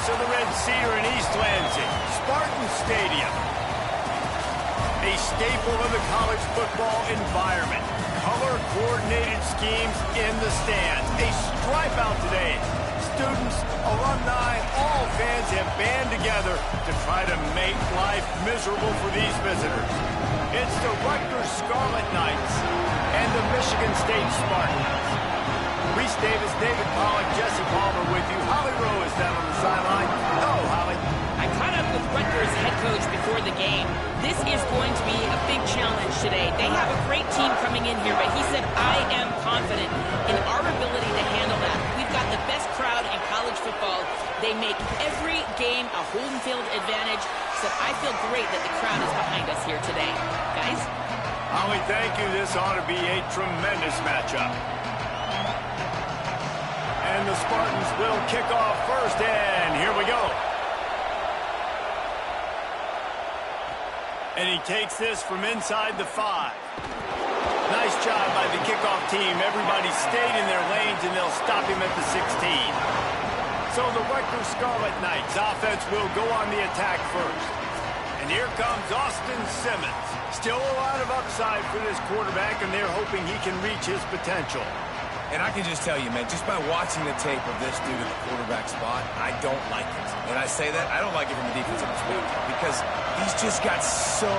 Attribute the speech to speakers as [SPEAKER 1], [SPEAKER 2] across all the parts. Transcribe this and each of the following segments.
[SPEAKER 1] of the Red Cedar in East Lansing, Spartan Stadium. A staple of the college football environment. Color-coordinated schemes in the stands. A stripe out today. Students, alumni, all fans have band together to try to make life miserable for these visitors. It's the Rutgers Scarlet Knights and the Michigan State Spartans. Reese Davis, David Pollack, Jesse Palmer with you. Holly Rowe is down on the sideline. Hello, Holly.
[SPEAKER 2] I caught up with Rutgers head coach before the game. This is going to be a big challenge today. They have a great team coming in here, but he said, I am confident in our ability to handle that. We've got the best crowd in college football. They make every game a home field advantage. So I feel great that the crowd is behind us here today. Guys?
[SPEAKER 1] Holly, thank you. This ought to be a tremendous matchup. And the Spartans will kick off first, and here we go. And he takes this from inside the 5. Nice job by the kickoff team. Everybody stayed in their lanes, and they'll stop him at the 16. So the Rutgers Scarlet Knights offense will go on the attack first. And here comes Austin Simmons. Still a lot of upside for this quarterback, and they're hoping he can reach his potential.
[SPEAKER 3] And I can just tell you, man, just by watching the tape of this dude at the quarterback spot, I don't like it. And I say that, I don't like it from a defensive perspective because he's just got so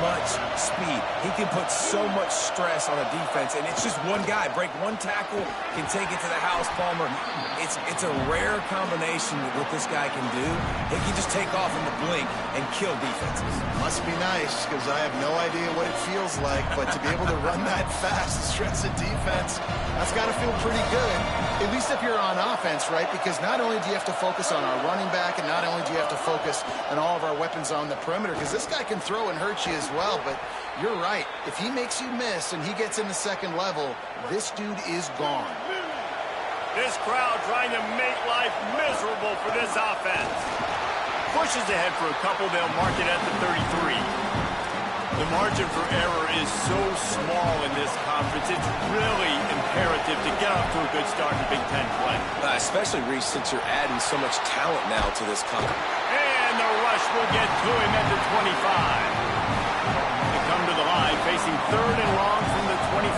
[SPEAKER 3] much speed. He can put so much stress on a defense, and it's just one guy. Break one tackle, can take it to the house, Palmer. It's a rare combination of what this guy can do. He can just take off in the blink and kill defenses.
[SPEAKER 4] Must be nice because I have no idea what it feels like, but to be able to run that fast and stretch the defense, that's got to feel pretty good, at least if you're on offense, right? Because not only do you have to focus on our running back, and not only do you have to focus on all of our weapons on the perimeter, because this guy can throw and hurt you as well, but you're right. If he makes you miss and he gets in the second level, this dude is gone.
[SPEAKER 1] This crowd trying to make life miserable for this offense. Pushes ahead for a couple, they'll mark it at the 33. The margin for error is so small in this conference. It's really imperative to get off to a good start in Big Ten play.
[SPEAKER 3] Especially, Reese, since you're adding so much talent now to this conference.
[SPEAKER 1] And the rush will get to him at the 25. They come to the line, facing 3rd and long from the 25.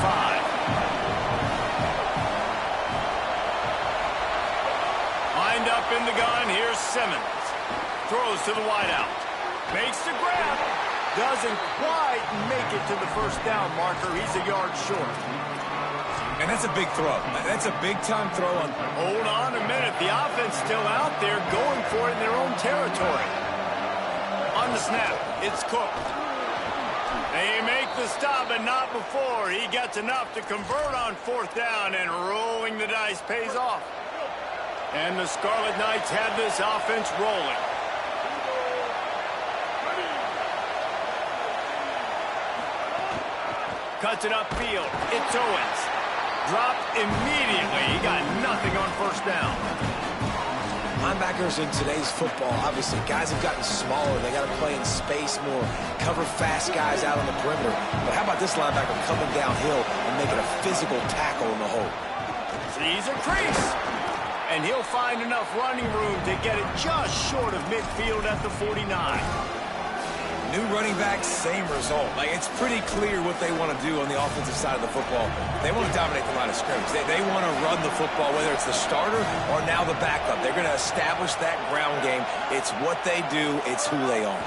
[SPEAKER 1] Lined up in the gun, here's Simmons. Throws to the wideout. Makes the grab. Doesn't quite make it to the first down marker. He's a yard short.
[SPEAKER 3] And that's a big throw. That's a big-time throw.
[SPEAKER 1] Hold on a minute. The offense still out there going for it in their own territory. On the snap, it's Cook. They make the stop, but not before. He gets enough to convert on 4th down, and rolling the dice pays off. And the Scarlet Knights have this offense rolling. Cuts it upfield. It's Owens. Dropped immediately. He got nothing on 1st down.
[SPEAKER 3] Linebackers in today's football, obviously, guys have gotten smaller. They got to play in space more, cover fast guys out on the perimeter. But how about this linebacker coming downhill and making a physical tackle in the hole?
[SPEAKER 1] Sees a crease. And he'll find enough running room to get it just short of midfield at the 49.
[SPEAKER 3] New running back, same result. Like, it's pretty clear what they want to do on the offensive side of the football. They want to dominate the line of scrimmage. They want to run the football, whether it's the starter or now the backup. They're going to establish that ground game. It's what they do. It's who they are.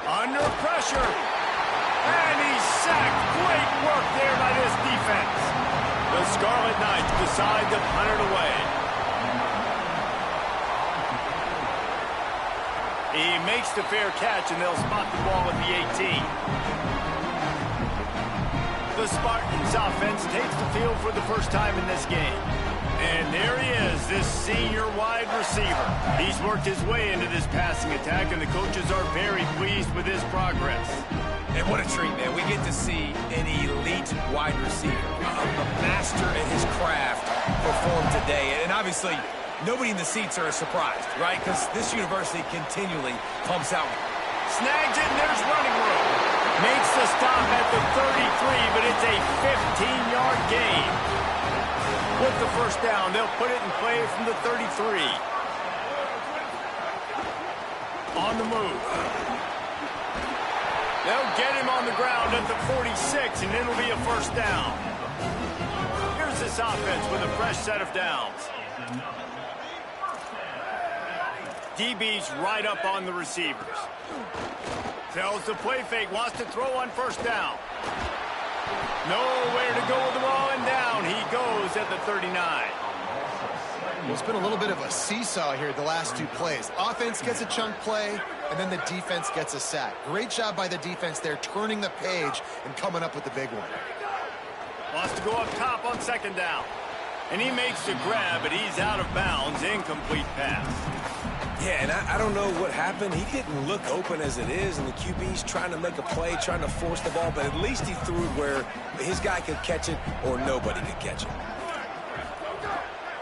[SPEAKER 1] Under pressure. And he's sacked. Great work there by this defense. The Scarlet Knights decide to punt it away. He makes the fair catch, and they'll spot the ball at the 18. The Spartans offense takes the field for the first time in this game. And there he is, this senior wide receiver. He's worked his way into this passing attack, and the coaches are very pleased with his progress.
[SPEAKER 3] And what a treat, man. We get to see an elite wide receiver, a master at his craft, perform today. And obviously, nobody in the seats are surprised, right? Because this university continually pumps out.
[SPEAKER 1] Snags it, and there's running room. Makes the stop at the 33, but it's a 15-yard gain. With the first down, they'll put it in play from the 33. On the move. They'll get him on the ground at the 46, and it'll be a first down. Here's this offense with a fresh set of downs. DB's right up on the receivers. Tells the play fake, wants to throw on first down. Nowhere to go with the ball, and down he goes at the 39.
[SPEAKER 4] Well, it's been a little bit of a seesaw here the last two plays. Offense gets a chunk play, and then the defense gets a sack. Great job by the defense there, turning the page and coming up with the big one.
[SPEAKER 1] Wants to go up top on second down. And he makes the grab, but he's out of bounds. Incomplete pass.
[SPEAKER 3] Yeah, and I don't know what happened. He didn't look open as it is, and the QB's trying to make a play, trying to force the ball, but at least he threw it where his guy could catch it or nobody could catch it.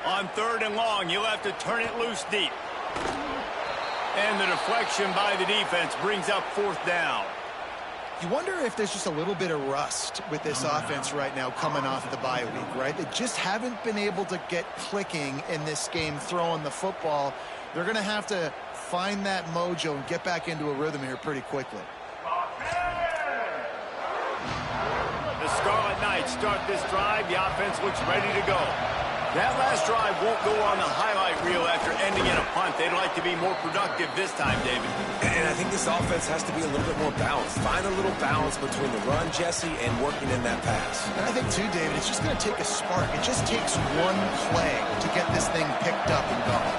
[SPEAKER 1] On third and long, you'll have to turn it loose deep. And the deflection by the defense brings up fourth down.
[SPEAKER 4] You wonder if there's just a little bit of rust with this offense right now coming off the bye week, right? They just haven't been able to get clicking in this game throwing the football. They're going to have to find that mojo and get back into a rhythm here pretty quickly.
[SPEAKER 1] The Scarlet Knights start this drive. The offense looks ready to go. That last drive won't go on the highlight reel after ending in a punt. They'd like to be more productive this time, David.
[SPEAKER 3] And I think this offense has to be a little bit more balanced. Find a little balance between the run, Jesse, and working in that pass.
[SPEAKER 4] And I think, too, David, it's just going to take a spark. It just takes one play to get this thing picked up and going.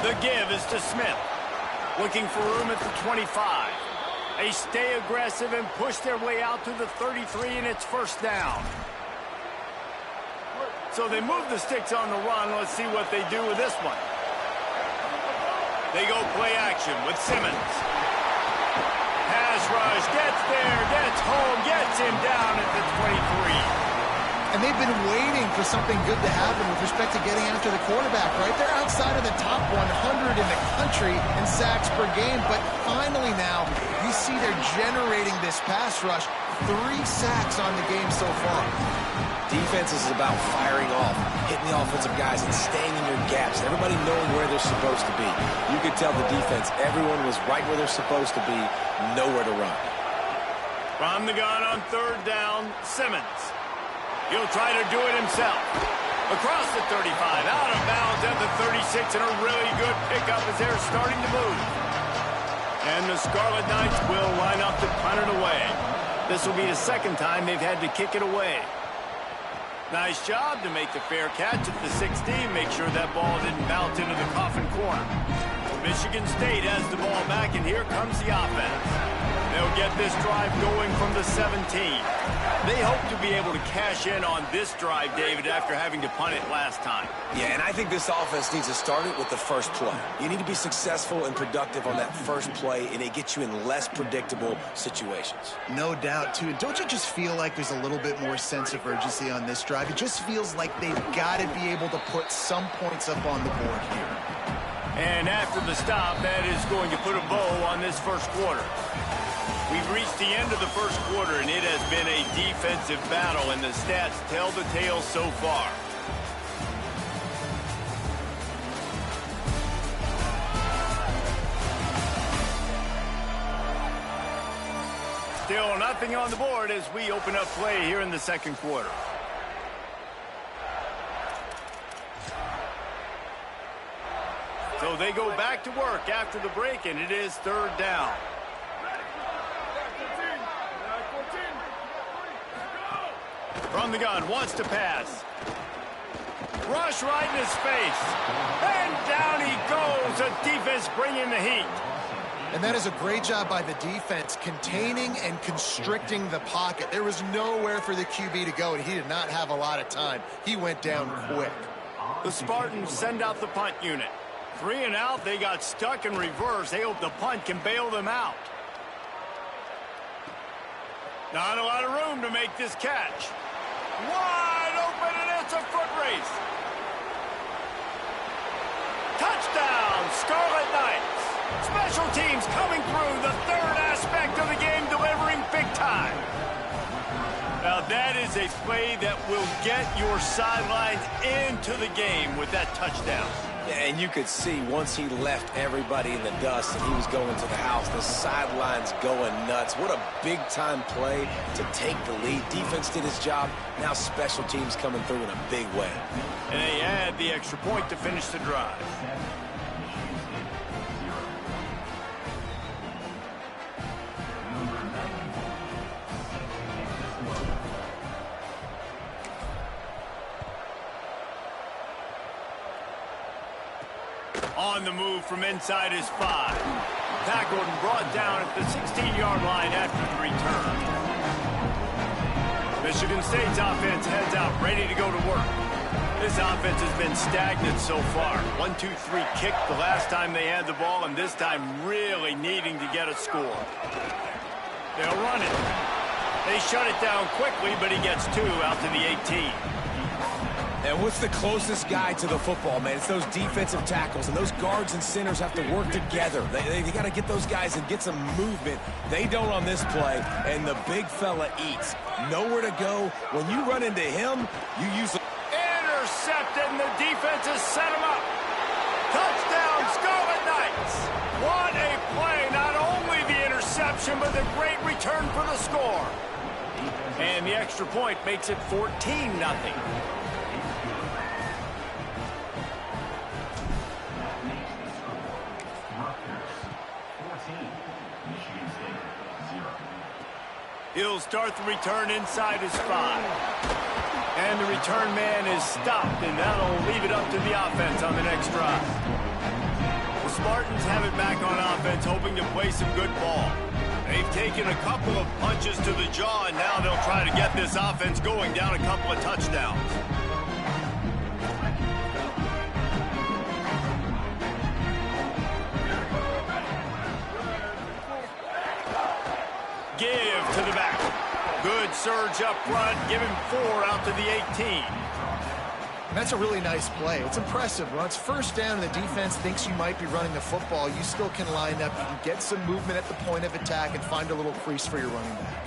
[SPEAKER 1] The give is to Smith. Looking for room at the 25. They stay aggressive and push their way out to the 33, and it's first down. So they move the sticks on the run. Let's see what they do with this one. They go play action with Simmons. Pass rush, gets there, gets home, gets him down at the 23.
[SPEAKER 4] And they've been waiting for something good to happen with respect to getting after the quarterback, right? They're outside of the top 100 in the country in sacks per game, but finally now you see they're generating this pass rush. 3 sacks on the game so far.
[SPEAKER 3] Defense is about firing off, hitting the offensive guys, and staying in your gaps. Everybody knowing where they're supposed to be. You could tell the defense, everyone was right where they're supposed to be, nowhere to run.
[SPEAKER 1] From the gun on third down, Simmons. He'll try to do it himself. Across the 35, out of bounds at the 36, and a really good pickup as they're starting to move. And the Scarlet Knights will line up to punt it away. This will be the second time they've had to kick it away. Nice job to make the fair catch at the 16. Make sure that ball didn't bounce into the coffin corner. Michigan State has the ball back, and here comes the offense. They'll get this drive going from the 17. They hope to be able to cash in on this drive, David, after having to punt it last time.
[SPEAKER 3] Yeah, and I think this offense needs to start it with the first play. You need to be successful and productive on that first play, and it gets you in less predictable situations.
[SPEAKER 4] No doubt, too. Don't you just feel like there's a little bit more sense of urgency on this drive? It just feels like they've got to be able to put some points up on the board here.
[SPEAKER 1] And after the stop, that is going to put a bow on this first quarter. We've reached the end of the first quarter, and it has been a defensive battle, and the stats tell the tale so far. Still nothing on the board as we open up play here in the second quarter. So they go back to work after the break, and it is third down. From the gun, wants to pass. Rush right in his face. And down he goes. The defense bringing the heat.
[SPEAKER 4] And that is a great job by the defense, containing and constricting the pocket. There was nowhere for the QB to go, and he did not have a lot of time. He went down quick.
[SPEAKER 1] The Spartans send out the punt unit. 3 and out, they got stuck in reverse. They hope the punt can bail them out. Not a lot of room to make this catch. Wide open, and it's a foot race. Touchdown, Scarlet Knights. Special teams coming through, the third aspect of the game, delivering big time. Now that is a play that will get your sidelines into the game with that touchdown.
[SPEAKER 3] And you could see once he left everybody in the dust and he was going to the house, the sidelines going nuts. What a big-time play to take the lead. Defense did his job. Now special teams coming through in a big way.
[SPEAKER 1] And they add the extra point to finish the drive. On the move from inside his 5. Tackled and brought down at the 16-yard line after the return. Michigan State's offense heads out, ready to go to work. This offense has been stagnant so far. 1-2-3 kick the last time they had the ball, and this time really needing to get a score. They'll run it. They shut it down quickly, but he gets 2 out to the 18.
[SPEAKER 3] And what's the closest guy to the football, man? It's those defensive tackles, and those guards and centers have to work together. They got to get those guys and get some movement. They don't on this play, and the big fella eats. Nowhere to go. When you run into him, you use...
[SPEAKER 1] Intercepted, and the defense has set him up. Touchdown, Scarlet Knights. What a play. Not only the interception, but the great return for the score. And the extra point makes it 14-0. He'll start the return inside his 5. And the return man is stopped, and that'll leave it up to the offense on the next drive. The Spartans have it back on offense, hoping to play some good ball. They've taken a couple of punches to the jaw, and now they'll try to get this offense going down a couple of touchdowns. Give to the back. Good surge up front. Give him 4 out to the 18.
[SPEAKER 4] And that's a really nice play. It's impressive. When it's first down and the defense thinks you might be running the football, you still can line up. You can get some movement at the point of attack and find a little crease for your running back.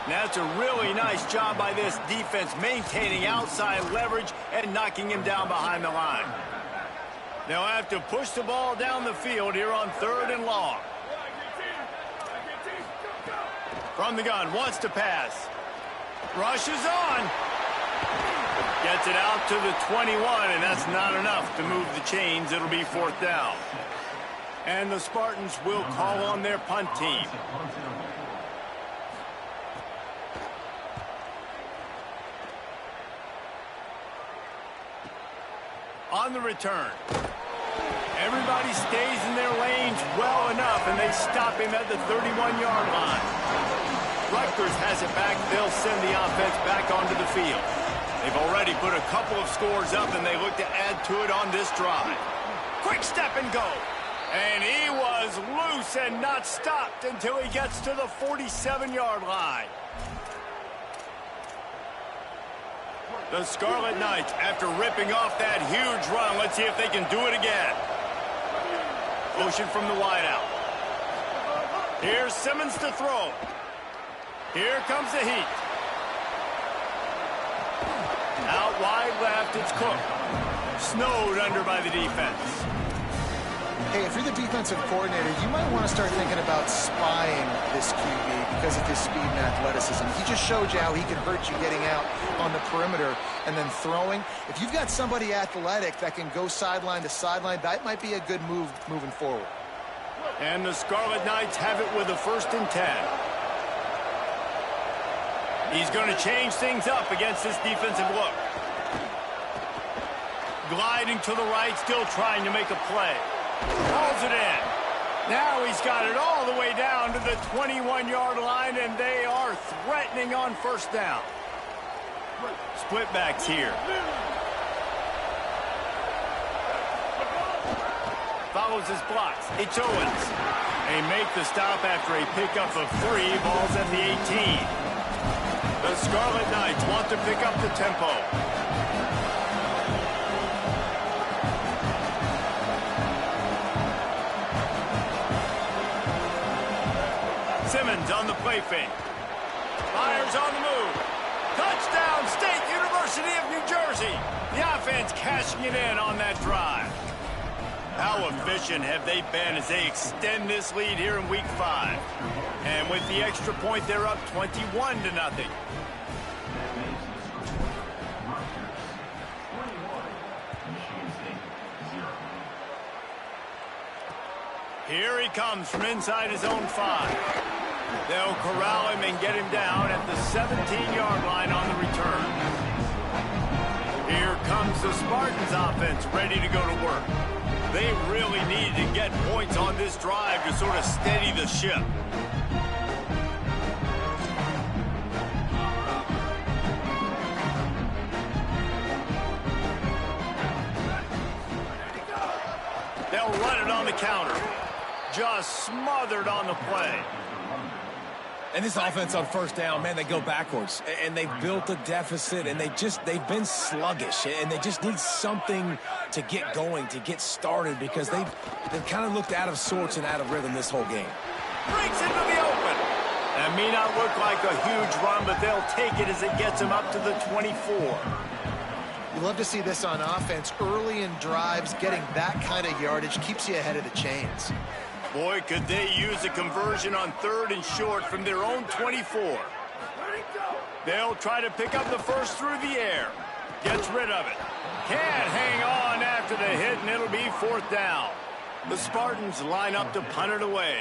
[SPEAKER 1] That's a really nice job by this defense, maintaining outside leverage and knocking him down behind the line. They'll have to push the ball down the field here on 3rd and long. From the gun, wants to pass. Rushes on. Gets it out to the 21, and that's not enough to move the chains. It'll be 4th down. And the Spartans will call on their punt team. On the return. Everybody stays in their lanes well enough, and they stop him at the 31-yard line. Rutgers has it back. They'll send the offense back onto the field. They've already put a couple of scores up, and they look to add to it on this drive. Quick step and go. And he was loose and not stopped until he gets to the 47-yard line. The Scarlet Knights, after ripping off that huge run, let's see if they can do it again. Motion from the wideout. Here's Simmons to throw. Here comes the heat. Out wide left, it's Cook. Snowed under by the defense.
[SPEAKER 4] Hey, if you're the defensive coordinator, you might want to start thinking about spying this QB because of his speed and athleticism. He just showed you how he can hurt you getting out on the perimeter and then throwing. If you've got somebody athletic that can go sideline to sideline, that might be a good move moving forward.
[SPEAKER 1] And the Scarlet Knights have it with a 1st and 10. He's going to change things up against this defensive look. Gliding to the right, still trying to make a play. Pulls it in. Now he's got it all the way down to the 21-yard line, and they are threatening on 1st down. Split backs here. Follows his blocks. It's Owens. They make the stop after a pickup of 3. Ball's at the 18. The Scarlet Knights want to pick up the tempo. Simmons on the play fake. Fires on the move. Touchdown, State University of New Jersey. The offense cashing it in on that drive. How efficient have they been as they extend this lead here in Week 5? And with the extra point, they're up 21-0. Here he comes from inside his own 5. They'll corral him and get him down at the 17-yard line on the return. Here comes the Spartans offense ready to go to work. They really need to get points on this drive to sort of steady the ship. They'll run it on the counter. Just smothered on the play.
[SPEAKER 3] And this offense on first down, man, they go backwards. And they've built a deficit, and they've been sluggish. And they just need something to get going, to get started, because they've kind of looked out of sorts and out of rhythm this whole game.
[SPEAKER 1] Breaks into the open. That may not look like a huge run, but they'll take it as it gets them up to the 24.
[SPEAKER 4] You love to see this on offense. Early in drives, getting that kind of yardage keeps you ahead of the chains.
[SPEAKER 1] Boy, could they use a conversion on 3rd and short from their own 24. They'll try to pick up the first through the air. Gets rid of it. Can't hang on after the hit, and it'll be 4th down. The Spartans line up to punt it away.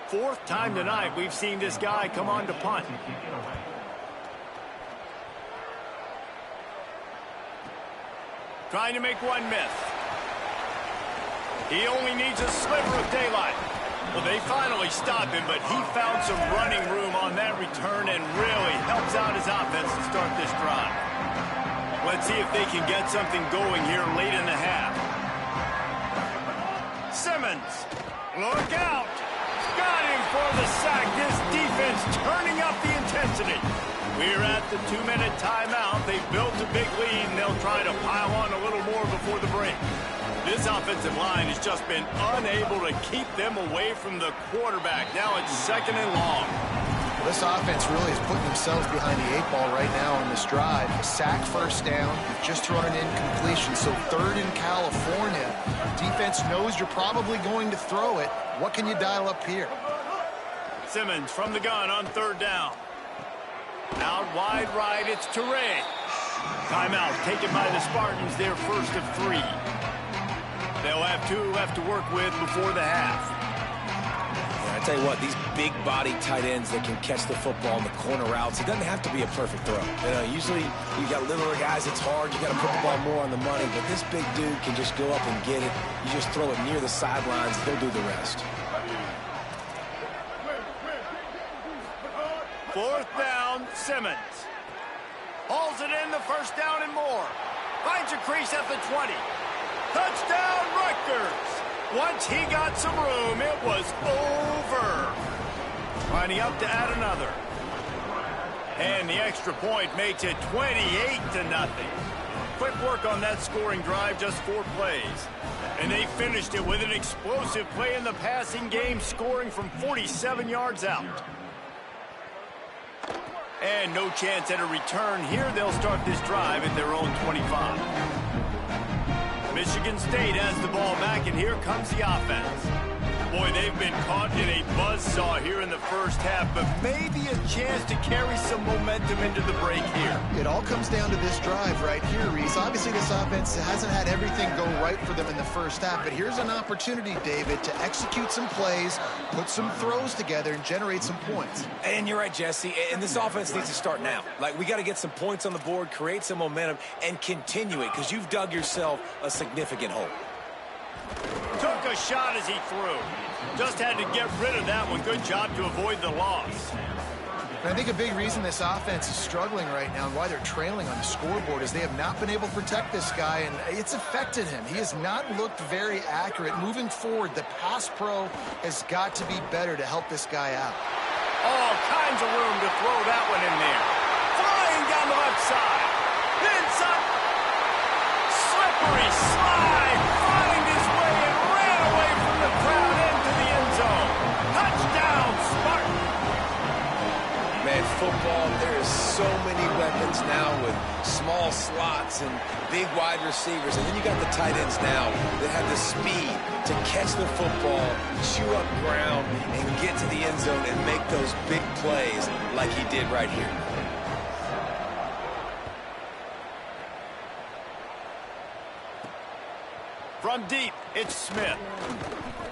[SPEAKER 1] 4th time tonight we've seen this guy come on to punt. Trying to make one miss. He only needs a sliver of daylight. Well, they finally stop him, but he found some running room on that return and really helps out his offense to start this drive. Let's see if they can get something going here late in the half. Simmons, look out. Got him for the sack. This defense turning up the intensity. We're at the 2-minute timeout. They've built a big lead, and they'll try to pile on a little more before the break. This offensive line has just been unable to keep them away from the quarterback. Now it's 2nd and long.
[SPEAKER 4] This offense really is putting themselves behind the 8 ball right now on this drive. Sack, first down, just thrown an incompletion. So 3rd in California. Defense knows you're probably going to throw it. What can you dial up here?
[SPEAKER 1] Simmons from the gun on 3rd down. Out wide right, it's Toure. Timeout taken by the Spartans, their first of 3. They'll have 2 left to work with before the half.
[SPEAKER 3] Yeah, I tell you what, these big-body tight ends that can catch the football in the corner routes, it doesn't have to be a perfect throw. You know, usually you got littler guys, it's hard. You got to put the ball more on the money, but this big dude can just go up and get it. You just throw it near the sidelines, he'll do the rest.
[SPEAKER 1] 4th down, Simmons. Hauls it in, the first down and more. Finds a crease at the 20. Touchdown, Rutgers. Once he got some room, it was over. Lining up to add another. And the extra point makes it 28-0. Quick work on that scoring drive, just 4 plays. And they finished it with an explosive play in the passing game, scoring from 47 yards out. And no chance at a return here. They'll start this drive at their own 25. Michigan State has the ball back, and here comes the offense. Boy, they've been caught in a buzzsaw here in the first half, but maybe a chance to carry some momentum into the break here.
[SPEAKER 4] It all comes down to this drive right here, Reese. Obviously, this offense hasn't had everything go right for them in the first half, but here's an opportunity, David, to execute some plays, put some throws together, and generate some points.
[SPEAKER 3] And you're right, Jesse, and this offense needs to start now. Like, we got to get some points on the board, create some momentum, and continue it, because you've dug yourself a significant hole.
[SPEAKER 1] Took a shot as he threw. Just had to get rid of that one. Good job to avoid the loss.
[SPEAKER 4] And I think a big reason this offense is struggling right now and why they're trailing on the scoreboard is they have not been able to protect this guy, and it's affected him. He has not looked very accurate. Moving forward, the pass pro has got to be better to help this guy out.
[SPEAKER 1] All kinds of room to throw that one in there. Flying down the left side. Inside. Slippery slide. Find his way and ran away from the crowd into the end zone. Touchdown, Spartan.
[SPEAKER 3] Man, football, so many weapons now with small slots and big wide receivers. And then you got the tight ends now that have the speed to catch the football, chew up ground, and get to the end zone and make those big plays like he did right here.
[SPEAKER 1] From deep, it's Smith.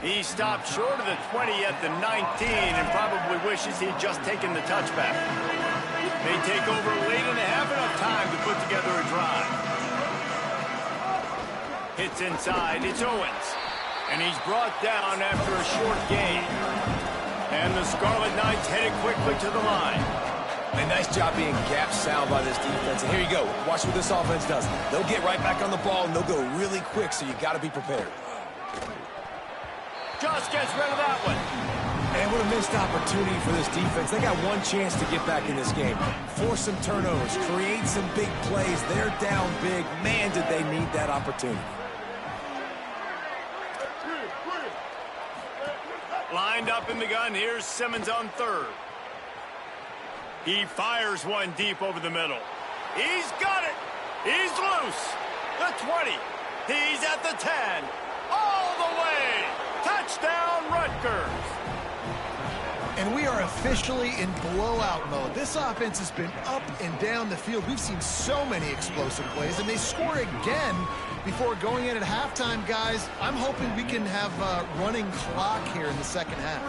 [SPEAKER 1] He stopped short of the 20 at the 19 and probably wishes he'd just taken the touchback. They take over late and have enough time to put together a drive. Hits inside, it's Owens. And he's brought down after a short gain. And the Scarlet Knights headed quickly to the line.
[SPEAKER 3] A nice job being gap sound by this defense. And here you go. Watch what this offense does. They'll get right back on the ball, and they'll go really quick, so you got to be prepared.
[SPEAKER 1] Just gets rid of that one.
[SPEAKER 3] And what a missed opportunity for this defense. They got one chance to get back in this game. Force some turnovers, create some big plays. They're down big. Man, did they need that opportunity.
[SPEAKER 1] Lined up in the gun. Here's Simmons on third. He fires one deep over the middle. He's got it. He's loose. The 20. He's at the 10. All the way. Touchdown, Rutgers.
[SPEAKER 4] And we are officially in blowout mode. This offense has been up and down the field. We've seen so many explosive plays, and they score again before going in at halftime, guys. I'm hoping we can have a running clock here in the second half.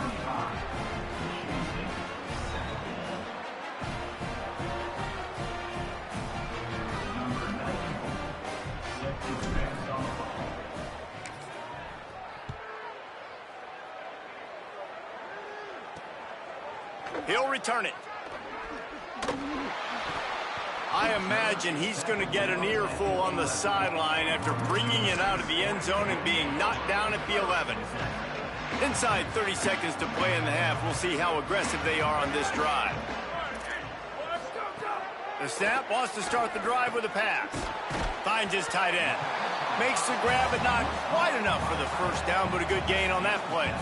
[SPEAKER 1] He'll return it. I imagine he's going to get an earful on the sideline after bringing it out of the end zone and being knocked down at the 11. Inside 30 seconds to play in the half. We'll see how aggressive they are on this drive. The snap wants to start the drive with a pass. Finds his tight end. Makes the grab, but not quite enough for the first down, but a good gain on that play.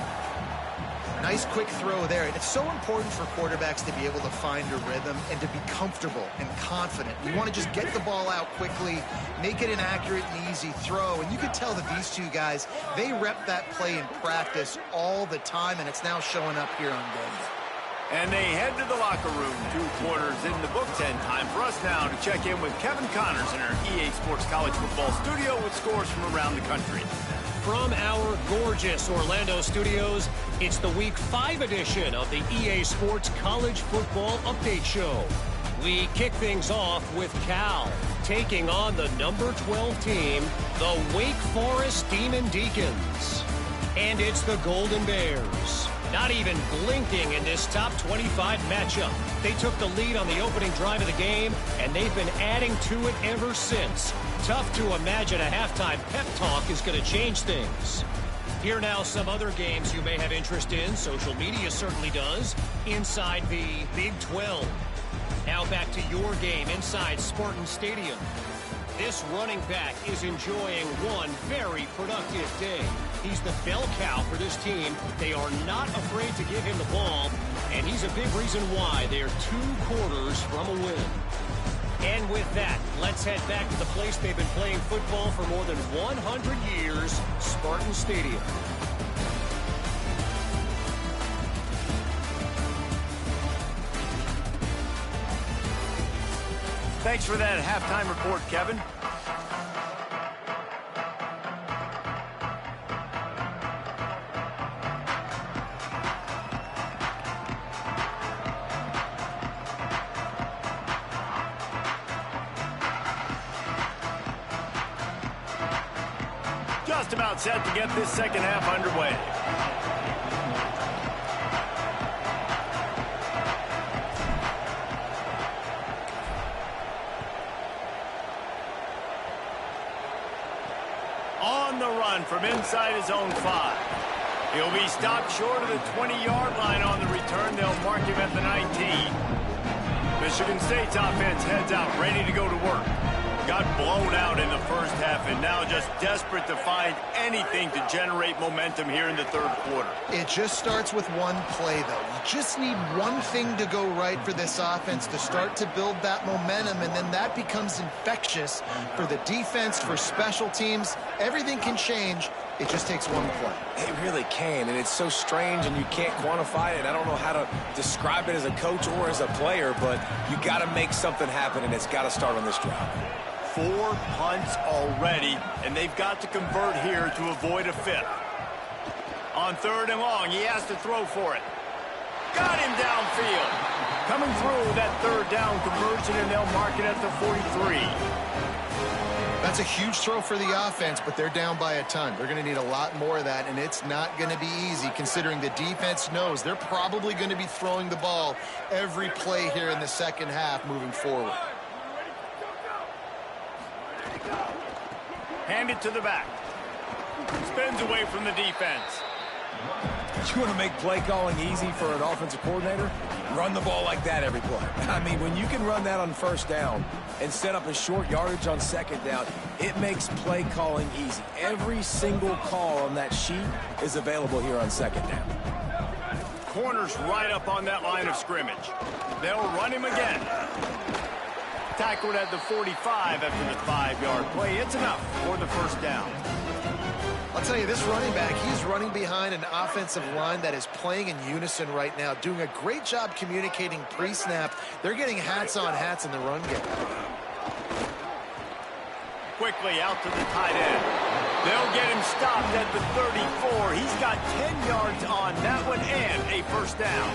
[SPEAKER 4] Nice quick throw there. And it's so important for quarterbacks to be able to find a rhythm and to be comfortable and confident. You want to just get the ball out quickly, make it an accurate and easy throw. And you could tell that these two guys, they rep that play in practice all the time, and it's now showing up here on game day.
[SPEAKER 1] And they head to the locker room. 2 quarters in the books, and time for us now to check in with Kevin Connors in our EA Sports College Football studio with scores from around the country.
[SPEAKER 5] From our gorgeous Orlando studios, it's the Week 5 edition of the EA Sports College Football Update Show. We kick things off with Cal taking on the number 12 team, the Wake Forest Demon Deacons. And it's the Golden Bears. Not even blinking in this top 25 matchup. They took the lead on the opening drive of the game, and they've been adding to it ever since. Tough to imagine a halftime pep talk is going to change things. Here now some other games you may have interest in. Social media certainly does. Inside the Big 12. Now back to your game inside Spartan Stadium. This running back is enjoying one very productive day. He's the bell cow for this team. They are not afraid to give him the ball, and he's a big reason why they're 2 quarters from a win. And with that, let's head back to the place they've been playing football for more than 100 years, Spartan Stadium.
[SPEAKER 1] Thanks for that halftime report, Kevin. Just about set to get this second half underway. On the run from inside his own 5. He'll be stopped short of the 20-yard line on the return. They'll mark him at the 19. Michigan State's offense heads out, ready to go to work. Got blown out in the first half and now just desperate to find anything to generate momentum here in the third quarter.
[SPEAKER 4] It just starts with one play, though. You just need one thing to go right for this offense to start to build that momentum, and then that becomes infectious for the defense, for special teams. Everything can change. It just takes one play.
[SPEAKER 3] It really can, and it's so strange, and you can't quantify it. I don't know how to describe it as a coach or as a player, but you got to make something happen, and it's got to start on this drive.
[SPEAKER 1] 4 punts already, and they've got to convert here to avoid a 5th. On 3rd and long, he has to throw for it. Got him downfield. Coming through that 3rd down conversion, and they'll mark it at the 43.
[SPEAKER 4] That's a huge throw for the offense, but they're down by a ton. They're going to need a lot more of that, and it's not going to be easy considering the defense knows they're probably going to be throwing the ball every play here in the second half moving forward.
[SPEAKER 1] Hand it to the back. Spins away from the defense.
[SPEAKER 3] You want to make play calling easy for an offensive coordinator? Run the ball like that every play. I mean, when you can run that on 1st down and set up a short yardage on 2nd down, it makes play calling easy. Every single call on that sheet is available here on 2nd down.
[SPEAKER 1] Corners right up on that line of scrimmage. They'll run him again. Tackled at the 45 after the 5-yard play. It's enough for the 1st down.
[SPEAKER 4] I'll tell you, this running back, he's running behind an offensive line that is playing in unison right now, doing a great job communicating pre-snap. They're getting hats on hats in the run game.
[SPEAKER 1] Quickly out to the tight end. They'll get him stopped at the 34. He's got 10 yards on that one and a 1st down.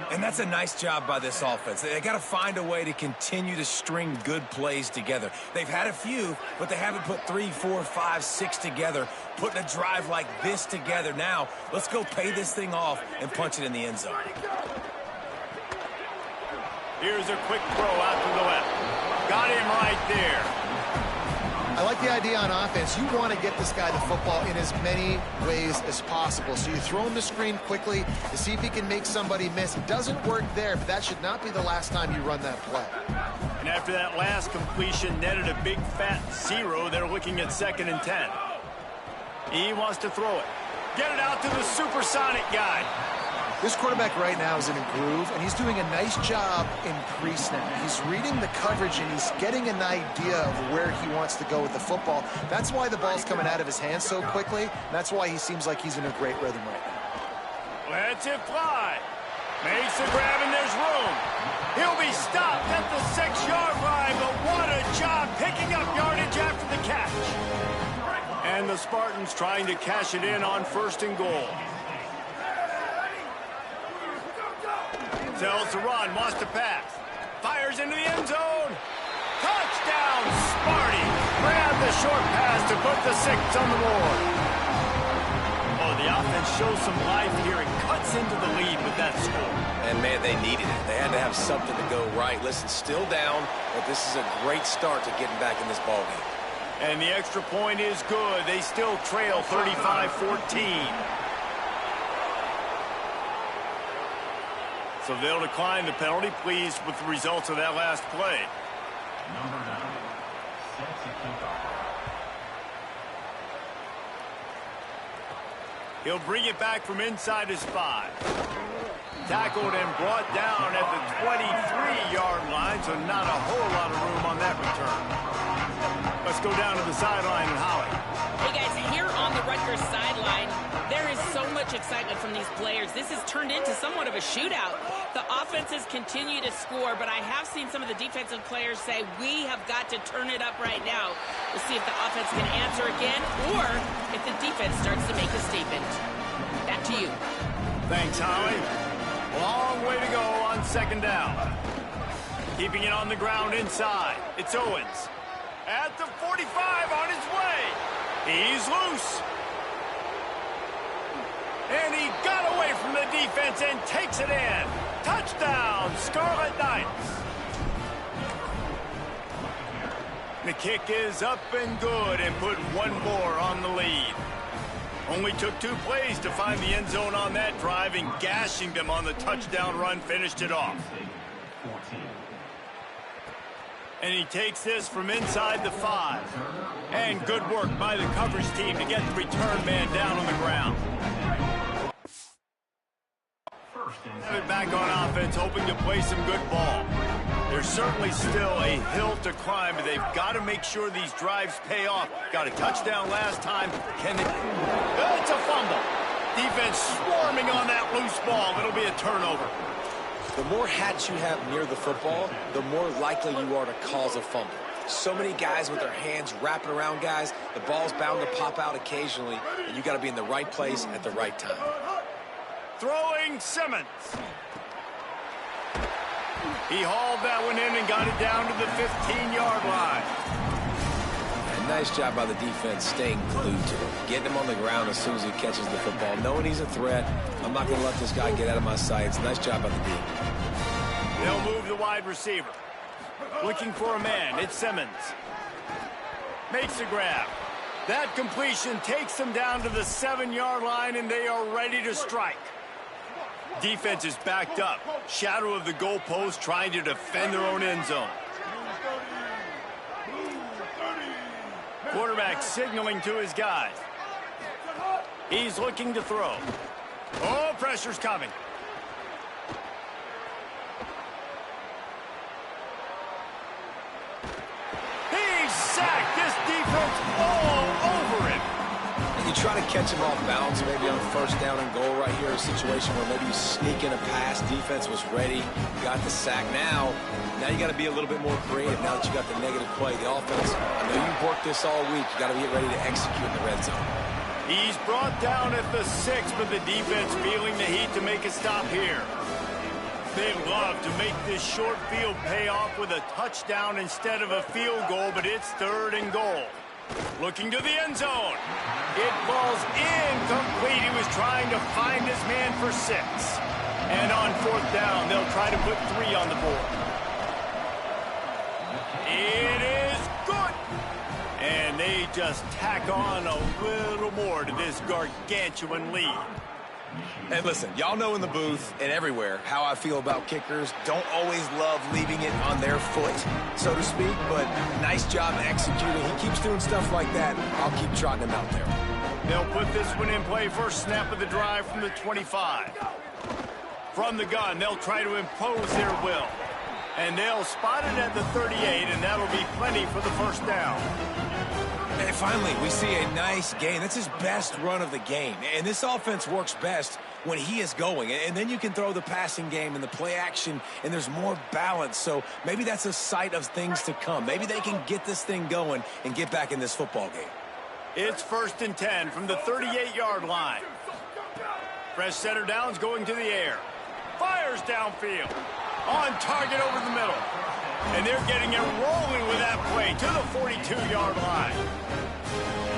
[SPEAKER 3] And that's a nice job by this offense. They got to find a way to continue to string good plays together. They've had a few, but they haven't put 3, 4, 5, 6 together, putting a drive like this together. Now, let's go pay this thing off and punch it in the end zone.
[SPEAKER 1] Here's a quick throw out to the left. Got him right there.
[SPEAKER 4] I like the idea on offense. You want to get this guy the football in as many ways as possible. So you throw him the screen quickly to see if he can make somebody miss. It doesn't work there, but that should not be the last time you run that play.
[SPEAKER 1] And after that last completion netted a big fat 0, they're looking at 2nd and 10. He wants to throw it. Get it out to the supersonic guy.
[SPEAKER 4] This quarterback right now is in a groove, and he's doing a nice job in pre-snap. He's reading the coverage, and he's getting an idea of where he wants to go with the football. That's why the ball's coming out of his hands so quickly. And that's why he seems like he's in a great rhythm right now.
[SPEAKER 1] Lets it fly. Makes the grab, and there's room. He'll be stopped at the 6-yard line, but what a job picking up yardage after the catch. And the Spartans trying to cash it in on 1st and goal. Tells to run, wants to pass. Fires into the end zone. Touchdown, Sparty. Grab the short pass to put the 6 on the board. Oh, the offense shows some life here and cuts into the lead with that score.
[SPEAKER 3] And, man, they needed it. They had to have something to go right. Listen, still down, but this is a great start to getting back in this ballgame.
[SPEAKER 1] And the extra point is good. They still trail 35-14. So they'll decline the penalty, pleased with the results of that last play. He'll bring it back from inside his 5. Tackled and brought down at the 23-yard line, so not a whole lot of room on that return. Let's go down to the sideline and Holly.
[SPEAKER 2] Hey guys, here on the Rutgers sideline, there is so much excitement from these players. This has turned into somewhat of a shootout. The offenses continue to score, but I have seen some of the defensive players say, we have got to turn it up right now. We'll see if the offense can answer again, or if the defense starts to make a statement. Back to you.
[SPEAKER 1] Thanks, Holly. Long way to go on 2nd down. Keeping it on the ground inside. It's Owens. At the 45 on his way. He's loose. And he got away from the defense and takes it in. Touchdown, Scarlet Knights. The kick is up and good and put one more on the lead. Only took 2 plays to find the end zone on that drive, and gashing them on the touchdown run finished it off. And he takes this from inside the 5. And good work by the coverage team to get the return man down on the ground. Have it back on offense, hoping to play some good ball. There's certainly still a hill to climb, but they've got to make sure these drives pay off. Got a touchdown last time. Can they? It's a fumble. Defense swarming on that loose ball. It'll be a turnover.
[SPEAKER 3] The more hats you have near the football, the more likely you are to cause a fumble. So many guys with their hands wrapping around guys, the ball's bound to pop out occasionally, and you got to be in the right place at the right time.
[SPEAKER 1] Throwing Simmons. He hauled that one in and got it down to the 15-yard line.
[SPEAKER 3] And nice job by the defense staying glued to him, getting him on the ground as soon as he catches the football, knowing he's a threat. I'm not going to let this guy get out of my sights. Nice job by the D.
[SPEAKER 1] They'll move the wide receiver. Looking for a man. It's Simmons. Makes a grab. That completion takes them down to the 7-yard line, and they are ready to strike. Defense is backed up. Shadow of the goalpost, trying to defend their own end zone. Quarterback signaling to his guys. He's looking to throw. Oh, pressure's coming. He's sacked. This defense all over him.
[SPEAKER 3] You try to catch him off balance, maybe on first down and goal right here, a situation where maybe you sneak in a pass, defense was ready, got the sack. Now you got to be a little bit more creative now that you got the negative play. The offense, I know you've worked this all week, you got to get ready to execute in the red zone.
[SPEAKER 1] He's brought down at the 6, but the defense feeling the heat to make a stop here. They love to make this short field pay off with a touchdown instead of a field goal, but it's 3rd and goal. Looking to the end zone. It falls incomplete. He was trying to find his man for 6. And on 4th down, they'll try to put 3 on the board. It is good. And they just tack on a little more to this gargantuan lead.
[SPEAKER 3] And listen, y'all know in the booth and everywhere how I feel about kickers. Don't always love leaving it on their foot, so to speak, but nice job executing. He keeps doing stuff like that. I'll keep trotting him out there.
[SPEAKER 1] They'll put this one in play. First snap of the drive from the 25. From the gun, they'll try to impose their will. And they'll spot it at the 38, and that'll be plenty for the first down.
[SPEAKER 3] And finally, we see a nice gain. That's his best run of the game. And this offense works best when he is going. And then you can throw the passing game and the play action, and there's more balance. So maybe that's a sight of things to come. Maybe they can get this thing going and get back in this football game.
[SPEAKER 1] It's 1st and 10 from the 38-yard line. Fresh center downs going to the air. Fires downfield. On target over the middle. And they're getting it rolling with that play to the 42-yard line.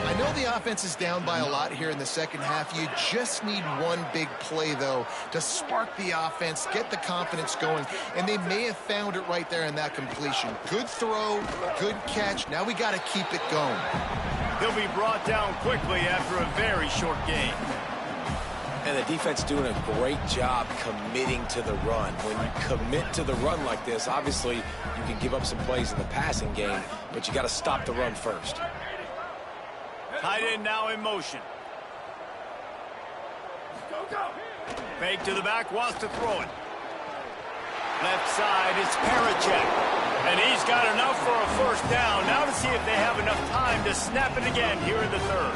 [SPEAKER 4] I know the offense is down by a lot here in the second half. You just need one big play, though, to spark the offense, get the confidence going, and they may have found it right there in that completion. Good throw, good catch. Now we got to keep it going.
[SPEAKER 1] He'll be brought down quickly after a very short game.
[SPEAKER 3] And the defense doing a great job committing to the run. When you commit to the run like this, obviously you can give up some plays in the passing game, but you got to stop the run first.
[SPEAKER 1] Tight end now in motion. Fake to the back, wants to throw it. Left side is Parachek. And he's got enough for a first down. Now to see if they have enough time to snap it again here in the 3rd.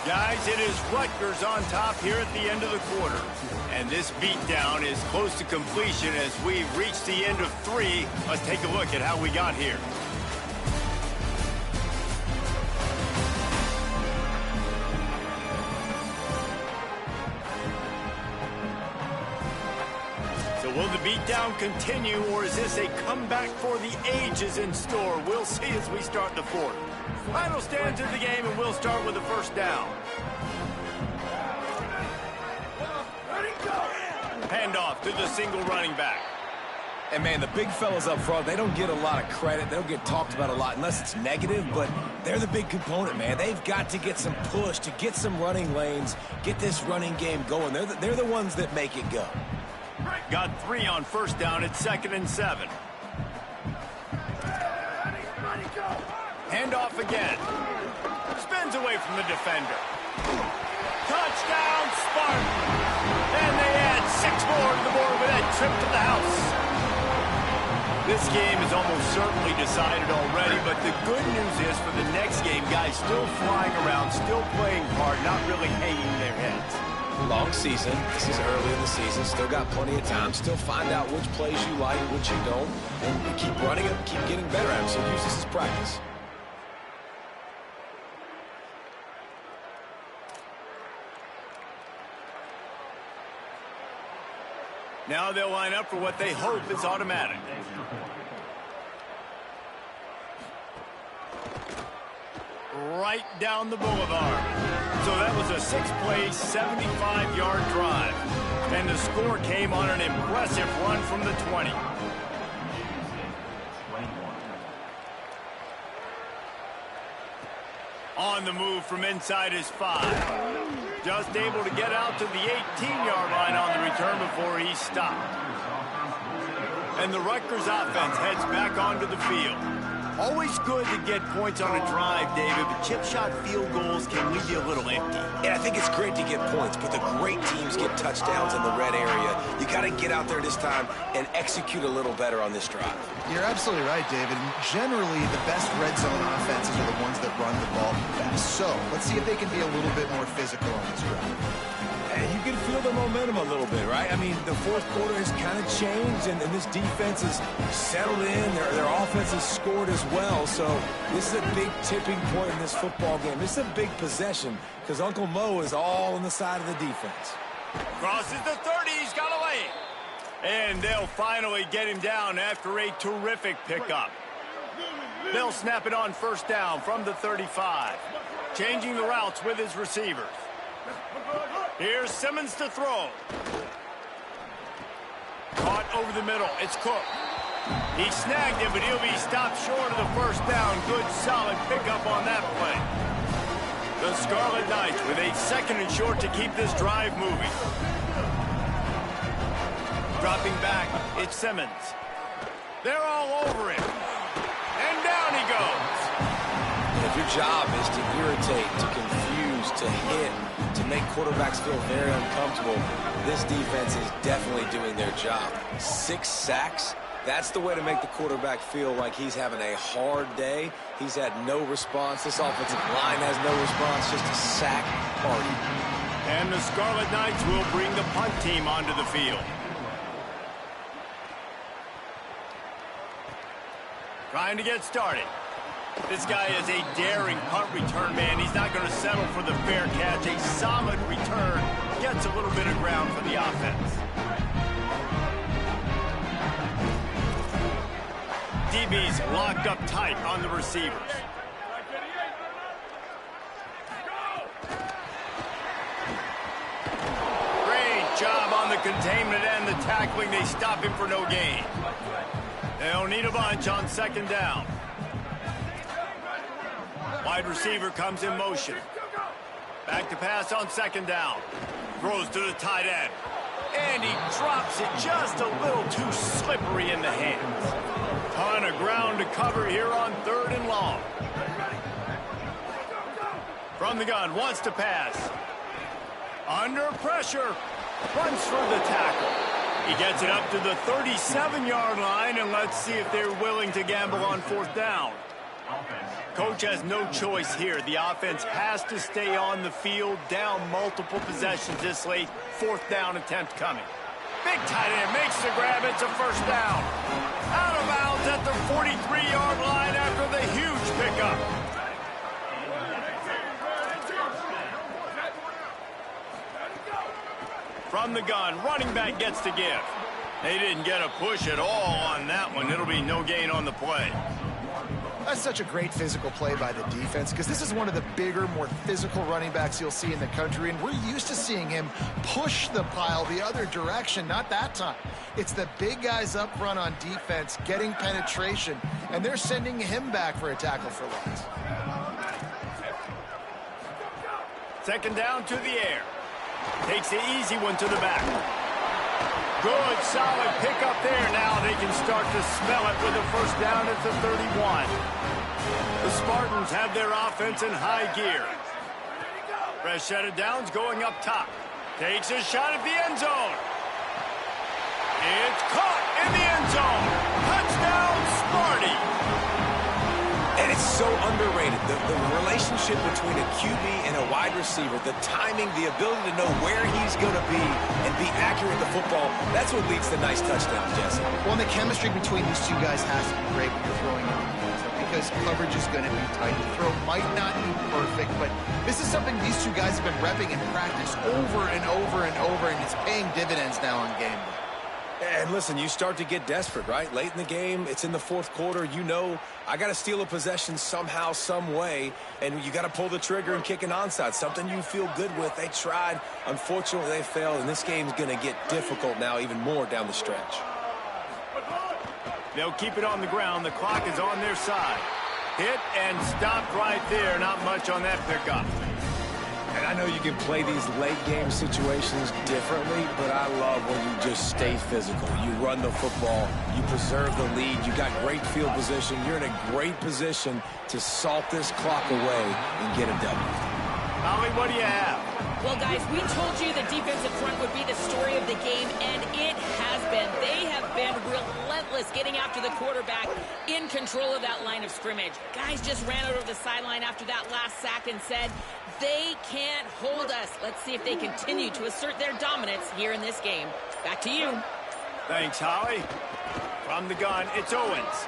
[SPEAKER 1] Guys, it is Rutgers on top here at the end of the quarter. And this beatdown is close to completion as we reach the end of 3. Let's take a look at how we got here. So will the beatdown continue, or is this a comeback for the ages in store? We'll see as we start the 4th. Final stands of the game, and we'll start with the first down. Handoff to the single running back.
[SPEAKER 3] And, man, the big fellas up front, they don't get a lot of credit. They don't get talked about a lot unless it's negative, but they're the big component, man. They've got to get some push, to get some running lanes, get this running game going. They're the ones that make it go.
[SPEAKER 1] Got 3 on first down at 2nd and 7. Handoff again. Spins away from the defender. Touchdown, Spartan! And they add 6 more to the board with that trip to the house. This game is almost certainly decided already, but the good news is for the next game, guys still flying around, still playing hard, not really hanging their heads.
[SPEAKER 3] Long season. This is early in the season. Still got plenty of time. Still find out which plays you like, which you don't, and keep running them, keep getting better at them. So use this as practice.
[SPEAKER 1] Now they'll line up for what they hope is automatic. Right down the boulevard. So that was a 6-play, 75-yard drive. And the score came on an impressive run from the 20. On the move from inside his 5. Just able to get out to the 18-yard line on the return before he stopped. And the Rutgers offense heads back onto the field. Always good to get points on a drive, David, but chip shot field goals can leave you a little empty.
[SPEAKER 3] Yeah, I think it's great to get points, but the great teams get touchdowns in the red area. You got to get out there this time and execute a little better on this drive.
[SPEAKER 4] You're absolutely right, David. Generally, the best red zone offenses are the ones that run the ball best. So let's see if they can be a little bit more physical on this drive.
[SPEAKER 3] And you can feel the momentum a little bit, right? I mean, the fourth quarter has kind of changed, and this defense is settled in. Their offense has scored as well. So this is a big tipping point in this football game. This is a big possession because Uncle Mo is all on the side of the defense.
[SPEAKER 1] Crosses the 30. He's got away. And they'll finally get him down after a terrific pickup. They'll snap it on first down from the 35. Changing the routes with his receivers. Here's Simmons to throw. Caught over the middle. It's Cook. He snagged him, but he'll be stopped short of the first down. Good, solid pickup on that play. The Scarlet Knights with a 2nd and short to keep this drive moving. Dropping back, it's Simmons. They're all over him. And down he goes.
[SPEAKER 3] If your job is to irritate, to confuse, to hit, to make quarterbacks feel very uncomfortable, this defense is definitely doing their job. 6 sacks, that's the way to make the quarterback feel like he's having a hard day. He's had no response. This offensive line has no response, just a sack party.
[SPEAKER 1] And the Scarlet Knights will bring the punt team onto the field. Trying to get started. This guy is a daring punt return man. He's not going to settle for the fair catch. A solid return. Gets a little bit of ground for the offense. DB's locked up tight on the receivers. Great job on the containment and the tackling. They stop him for no gain. They'll need a bunch on 2nd down. Wide receiver comes in motion. Back to pass on 2nd down. Throws to the tight end. And he drops it just a little too slippery in the hands. Ton of ground to cover here on 3rd and long. From the gun, wants to pass. Under pressure. Runs through the tackle. He gets it up to the 37-yard line, and let's see if they're willing to gamble on 4th down. Coach has no choice here. The offense has to stay on the field, down multiple possessions this late. 4th down attempt coming. Big tight end makes the grab. It's a first down. Out of bounds at the 43-yard line after the huge pickup. From the gun, running back gets to give. They didn't get a push at all on that one. It'll be no gain on the play.
[SPEAKER 4] That's such a great physical play by the defense because this is one of the bigger, more physical running backs you'll see in the country, and we're used to seeing him push the pile the other direction. Not that time. It's the big guys up front on defense getting penetration, and they're sending him back for a tackle for loss.
[SPEAKER 1] 2nd down to the air. Takes the easy one to the back. Good, solid pickup there. Now they can start to smell it with a first down at the 31. The Spartans have their offense in high gear. Fresh set of downs going up top. Takes a shot at the end zone. It's caught in the end zone. Touchdown, Sparty.
[SPEAKER 3] And it's so underrated. The relationship between a QB and a wide receiver, the timing, the ability to know where he's going to be and be accurate with the football, that's what leads to nice touchdowns, Jesse.
[SPEAKER 4] Well, and the chemistry between these two guys has to be great when you're throwing in the end zone because coverage is going to be tight. The throw might not be perfect, but this is something these two guys have been repping in practice over and over and over, and it's paying dividends now on game day.
[SPEAKER 3] And listen, you start to get desperate, right? Late in the game, it's in the fourth quarter. You know, I got to steal a possession somehow, some way, and you got to pull the trigger and kick an onside, something you feel good with. They tried. Unfortunately, they failed, and this game's going to get difficult now even more down the stretch.
[SPEAKER 1] They'll keep it on the ground. The clock is on their side. Hit and stopped right there. Not much on that pickup.
[SPEAKER 3] And I know you can play these late-game situations differently, but I love when you just stay physical. You run the football. You preserve the lead. You got great field position. You're in a great position to salt this clock away and get a W.
[SPEAKER 1] Holly, what do you have?
[SPEAKER 2] Well, guys, we told you the defensive front would be the story of the game, and it has been. They have been relentless getting after the quarterback, in control of that line of scrimmage. Guys just ran out over the sideline after that last sack and said, they can't hold us. Let's see if they continue to assert their dominance here in this game. Back to you.
[SPEAKER 1] Thanks, Holly. From the gun, it's Owens.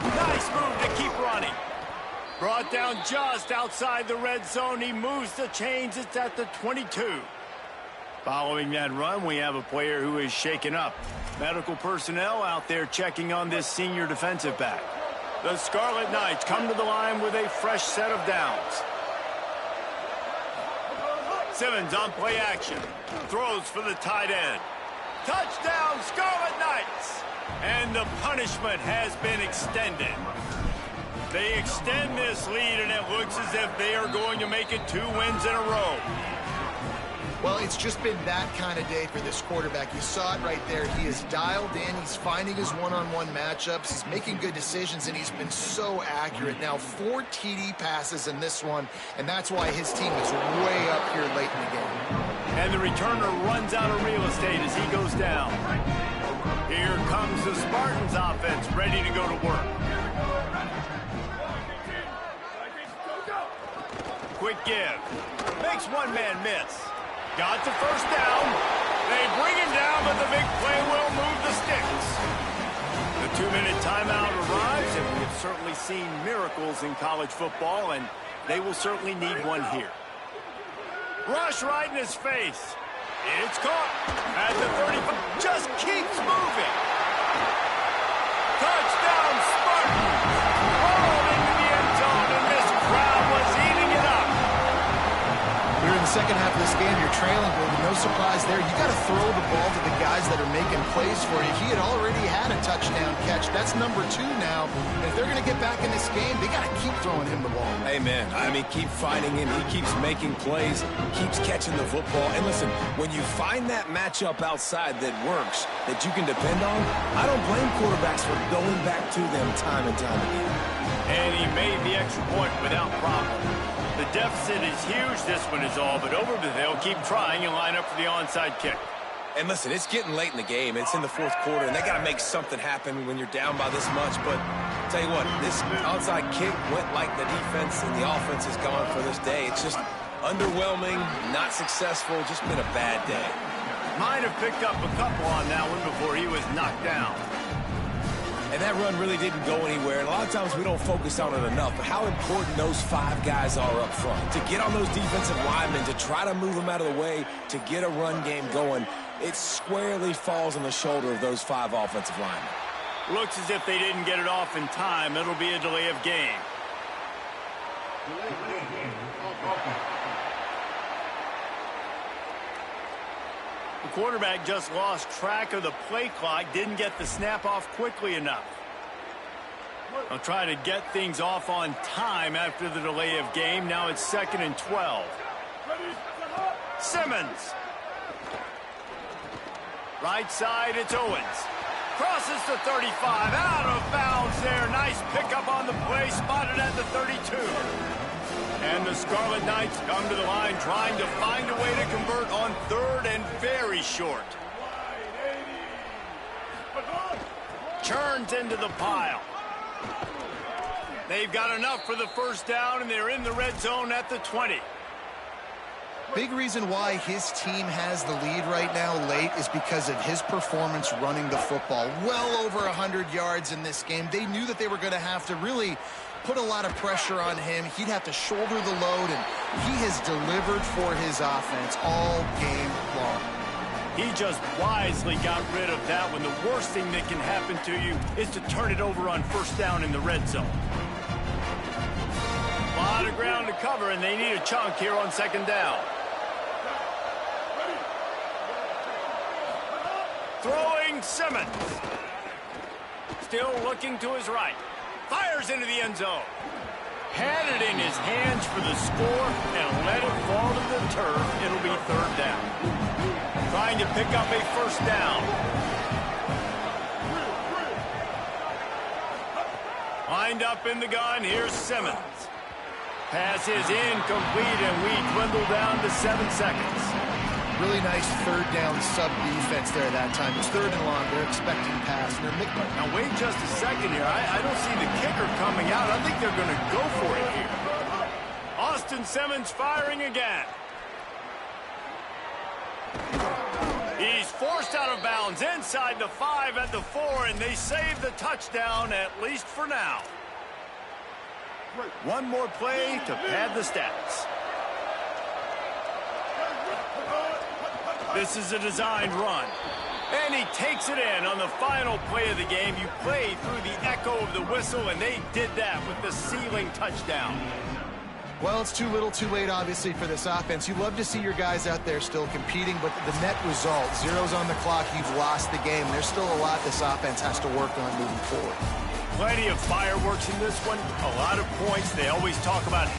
[SPEAKER 1] Nice move to keep running. Brought down just outside the red zone. He moves the chains. It's at the 22. Following that run, we have a player who is shaken up. Medical personnel out there checking on this senior defensive back. The Scarlet Knights come to the line with a fresh set of downs. Simmons on play action. Throws for the tight end. Touchdown, Scarlet Knights! And the punishment has been extended. They extend this lead, and it looks as if they are going to make it 2 wins in a row.
[SPEAKER 4] Well, it's just been that kind of day for this quarterback. You saw it right there. He is dialed in. He's finding his one-on-one matchups. He's making good decisions, and he's been so accurate. Now, 4 TD passes in this one, and that's why his team is way up here late in the game.
[SPEAKER 1] And the returner runs out of real estate as he goes down. Here comes the Spartans offense, ready to go to work. Quick give. Makes one man miss. Got the first down. They bring him down, but the big play will move the sticks. The 2-minute timeout arrives, and we have certainly seen miracles in college football, and they will certainly need one here. Rush right in his face. It's caught at the 35. Just keeps moving. Touchdown, Spartans. Rolled into the end zone, and this crowd was eating it up.
[SPEAKER 4] We're in the second half of this game. You're trailing, but no surprise there. You got to throw the ball to the guys that are making plays for you. He had already had a touchdown catch. That's number 2 now. And if they're going to get back in this game, they got to keep throwing him the ball.
[SPEAKER 3] Amen. I mean, keep finding him. He keeps making plays, keeps catching the football. And listen, when you find that matchup outside that works, that you can depend on, I don't blame quarterbacks for going back to them time and time again.
[SPEAKER 1] And he made the extra point without problem. The deficit is huge. This one is all but over, but they'll keep trying and line up for the onside kick.
[SPEAKER 3] And listen, it's getting late in the game. It's in the fourth quarter, and they got to make something happen when you're down by this much. But tell you what, this onside kick went like the defense and the offense is gone for this day. It's just underwhelming, not successful, just been a bad day.
[SPEAKER 1] Might have picked up a couple on that one before he was knocked down.
[SPEAKER 3] And that run really didn't go anywhere. And a lot of times we don't focus on it enough. But how important those 5 guys are up front. To get on those defensive linemen, to try to move them out of the way, to get a run game going, it squarely falls on the shoulder of those 5 offensive linemen.
[SPEAKER 1] Looks as if they didn't get it off in time. It'll be a delay of game. The quarterback just lost track of the play clock, didn't get the snap off quickly enough. They'll try to get things off on time after the delay of game. Now it's 2nd and 12. Simmons. Right side, it's Owens. Crosses the 35, out of bounds there. Nice pickup on the play, spotted at the 32. And the Scarlet Knights come to the line trying to find a way to convert on third and very short. Churns into the pile. They've got enough for the first down, and they're in the red zone at the 20.
[SPEAKER 4] Big reason why his team has the lead right now late is because of his performance running the football. Well over 100 yards in this game. They knew that they were going to have to really put a lot of pressure on him. He'd have to shoulder the load, and he has delivered for his offense all game long.
[SPEAKER 1] He just wisely got rid of that when the worst thing that can happen to you is to turn it over on first down in the red zone. A lot of ground to cover, and they need a chunk here on second down. Throwing Simmons. Still looking to his right. Fires into the end zone. Had it in his hands for the score and let it fall to the turf. It'll be third down. Trying to pick up a first down. Lined up in the gun. Here's Simmons. Pass is incomplete, and we dwindle down to 7 seconds.
[SPEAKER 4] Really nice third down sub defense there that time. It's third and long. They're expecting pass.
[SPEAKER 1] Now wait just a second here. I don't see the kicker coming out. I think they're going to go for it here. Austin Simmons firing again. He's forced out of bounds inside the 5 at the 4, and they save the touchdown, at least for now. One more play to pad the stats. This is a designed run. And he takes it in on the final play of the game. You play through the echo of the whistle, and they did that with the ceiling touchdown.
[SPEAKER 4] Well, it's too little, too late, obviously, for this offense. You love to see your guys out there still competing, but the net result, zeros on the clock, you've lost the game. There's still a lot this offense has to work on moving forward.
[SPEAKER 1] Plenty of fireworks in this one. A lot of points. They always talk about